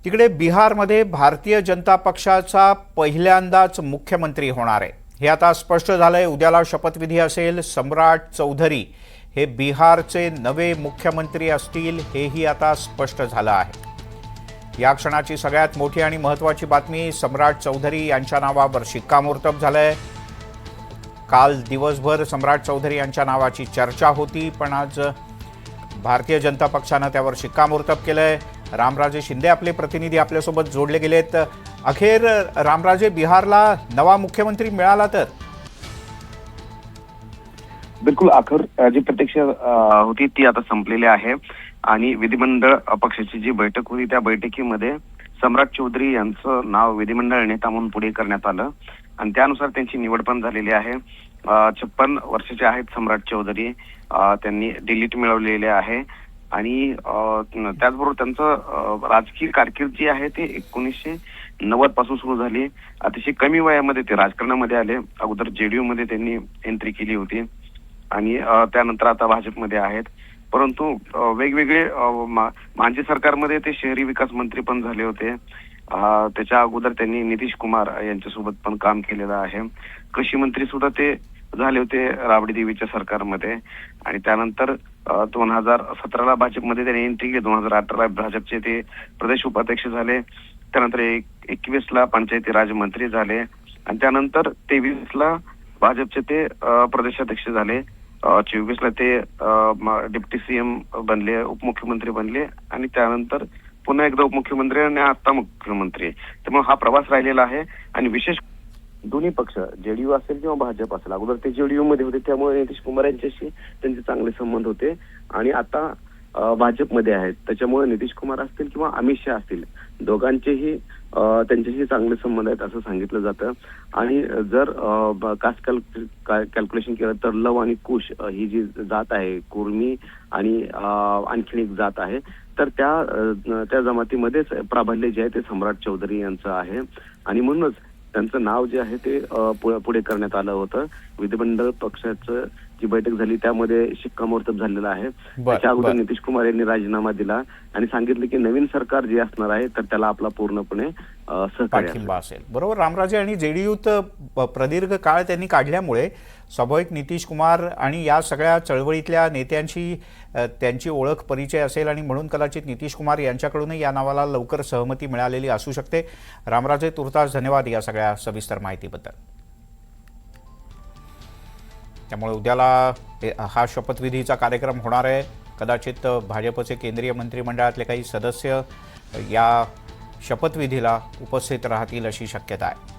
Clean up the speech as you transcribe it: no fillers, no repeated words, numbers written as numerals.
तिकडे बिहारमध्ये भारतीय जनता पक्षाचा पहिल्यांदाच मुख्यमंत्री होणार आहे हे आता स्पष्ट झालंय। उद्याला शपथविधी असेल। सम्राट चौधरी हे बिहारचे नवे मुख्यमंत्री असतील हेही आता स्पष्ट झालं आहे। या क्षणाची सगळ्यात मोठी आणि महत्त्वाची बातमी, सम्राट चौधरी यांच्या नावावर शिक्कामोर्तब झालंय। काल दिवसभर सम्राट चौधरी यांच्या नावाची चर्चा होती, पण आज भारतीय जनता पक्षाने त्यावर शिक्कामोर्तब केलंय। रामराजे शिंदे आपले प्रतिनिधी आपल्यासोबत जोडले गेलेत। अखेर रामराजे, बिहारला नवा मुख्यमंत्री मिळाला तर? बिलकुल, अखेर जी प्रतीक्षा होती ती आता संपलेली आहे आणि विधिमंडळ पक्षाची जी बैठक होती त्या बैठकीमध्ये सम्राट चौधरी यांचं नाव विधिमंडळ नेता म्हणून पुढे करण्यात आलं आणि त्यानुसार त्यांची निवड पण झालेली आहे। 56 वर्षाचे आहेत सम्राट चौधरी। त्यांनी दिल्लीत मिळवलेले आहे आणि त्याचबरोबर त्यांचं राजकीय कारकीर्द जी आहे ते 1990 पासून सुरू झाली। अतिशय कमी वयामध्ये ते राजकारणामध्ये आले। अगोदर जेडीयू मध्ये त्यांनी एंट्री केली होती आणि त्यानंतर आता भाजपमध्ये आहेत। परंतु वेगवेगळे मांझी सरकारमध्ये ते शहरी विकास मंत्री पण झाले होते। त्याच्या अगोदर त्यांनी नितीश कुमार यांच्यासोबत पण काम केलेलं आहे। कृषी मंत्री सुद्धा ते झाले होते राबडी देवीच्या सरकारमध्ये आणि त्यानंतर 2017ला भाजपमध्ये त्यांनी एंट्री केली। 2018ला भाजपचे ते प्रदेश उपाध्यक्ष झाले। त्यानंतर 21ला पंचायती राज मंत्री झाले आणि त्यानंतर 23ला भाजपचे ते प्रदेशाध्यक्ष झाले। 24ला ते डिप्टी सीएम बनले, उपमुख्यमंत्री बनले आणि त्यानंतर पुन्हा एकदा उपमुख्यमंत्री आणि आता मुख्यमंत्री। त्यामुळे हा प्रवास राहिलेला आहे आणि विशेष दोन्ही पक्ष जेडीयू असेल किंवा भाजप असेल, अगोदर ते जेडीयू मध्ये होते त्यामुळे नितीश कुमार यांच्याशी त्यांचे चांगले संबंध होते आणि आता भाजपमध्ये आहेत त्याच्यामुळे नितीश कुमार असतील किंवा अमित शहा असतील दोघांचेही त्यांच्याशी चांगले संबंध आहेत असं सांगितलं जातं। आणि जर कास्ट कॅल्क्युलेशन केलं तर लव आणि कुश ही जी जात आहे, कुर्मी आणि आणखीन एक जात आहे, तर त्या जमातीमध्येच प्राबल्य जे आहे ते सम्राट चौधरी यांचं आहे आणि म्हणूनच त्यांचं नाव जे आहे ते पुढे करण्यात आलं होतं। विधिमंडळ पक्षाचं जी बैठक झाली त्यामध्ये शिक्कामोर्तब झालेलं आहे। त्याच्या अगोदर नितीश कुमार यांनी राजीनामा दिला आणि सांगितलं की नवीन सरकार जे असणार आहे तर त्याला आपला पूर्णपणे पाठिंबा असेल। बरोबर, रामराजे आणि जेडीयूत प्रदीर्घ काळ त्यांनी काढल्यामुळे स्वाभाविक नितीश कुमार आणि या सगळ्या चळवळीतल्या नेत्यांशी त्यांची ओळख परिचय असेल आणि म्हणून कदाचित नितीश कुमार यांच्याकडूनही या नावाला लवकर सहमती मिळालेली असू शकते। रामराजे, तुर्तास धन्यवाद या सगळ्या सविस्तर माहितीबद्दल। त्यामुळे उद्याला हा शपथविधीचा कार्यक्रम होणार आहे। कदाचित भाजपचे केंद्रीय मंत्रिमंडळातले काही सदस्य या शपथविधीला उपस्थित राहतील अशी शक्यता आहे।